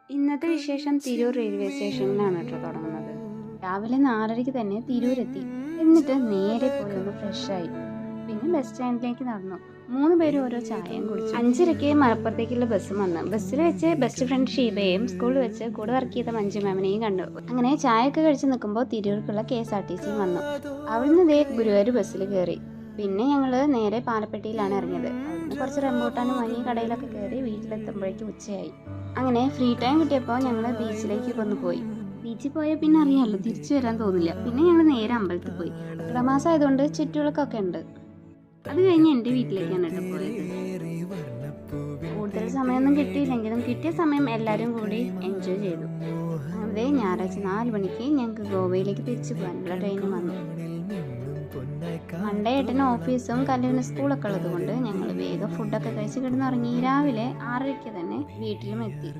ഇന്നത്തെ വിശേഷം തിരൂർ റെയിൽവേ സ്റ്റേഷനിലാണ് കേട്ടോ തുടങ്ങുന്നത്. രാവിലെ 4:30 തന്നെ തിരൂരെത്തി. എന്നിട്ട് നേരെ പോയി ഒന്ന് ഫ്രഷായി. പിന്നെ ബസ് സ്റ്റാൻഡിലേക്ക് നടന്നു. 3 പേരും ഓരോ ചായയും കുടിച്ചു. 5:30 മലപ്പുറത്തേക്കുള്ള ബസ് വന്നു. ബസ്സിൽ വെച്ച് ബെസ്റ്റ് ഫ്രണ്ട് ഷീബയെയും സ്കൂളിൽ വെച്ച് കൂടെ വർക്ക് ചെയ്ത മഞ്ജു മാമിനെയും കണ്ടു. അങ്ങനെ ചായയൊക്കെ കഴിച്ച് നിൽക്കുമ്പോൾ തിരൂർക്കുള്ള KSRTC വന്നു. അവിടുന്ന് ദേ ഗുരുവായൂർ ബസ്സിൽ കയറി. പിന്നെ ഞങ്ങൾ നേരെ പാലപ്പെട്ടിയിലാണ് ഇറങ്ങിയത്. അവിടുന്ന് കുറച്ച് റംബൂട്ടാനും വാങ്ങി കടയിലൊക്കെ കയറി വീട്ടിലെത്തുമ്പോഴേക്കും ഉച്ചയായി. അങ്ങനെ ഫ്രീ ടൈം കിട്ടിയപ്പോൾ ഞങ്ങൾ ബീച്ചിലേക്ക് ഒന്ന് പോയി. ബീച്ചിൽ പോയാൽ പിന്നെ അറിയാമല്ലോ, തിരിച്ചു വരാൻ തോന്നില്ല. പിന്നെ ഞങ്ങൾ നേരെ അമ്പലത്തിൽ പോയി. മാസം ആയതുകൊണ്ട് ചുറ്റുവിളക്കൊക്കെ ഉണ്ട്. അത് കഴിഞ്ഞ് എൻ്റെ വീട്ടിലേക്കാണ് കേട്ടോ പോയത്. കൂടുതൽ സമയമൊന്നും കിട്ടിയില്ലെങ്കിലും കിട്ടിയ സമയം എല്ലാവരും കൂടി എൻജോയ് ചെയ്തു. അതേ ഞായറാഴ്ച 4 മണിക്ക് ഞങ്ങൾക്ക് ഗോവയിലേക്ക് തിരിച്ചു പോകാനുള്ള ട്രെയിൻ വന്നു. മൺഡേ ഏട്ടന് ഓഫീസും കല്ലുവിന് സ്കൂളൊക്കെ ഉള്ളത് കൊണ്ട് ഞങ്ങൾ വേഗം ഫുഡൊക്കെ കഴിച്ച് കിടന്നുറങ്ങി. രാവിലെ 6:30 തന്നെ വീട്ടിലും എത്തി.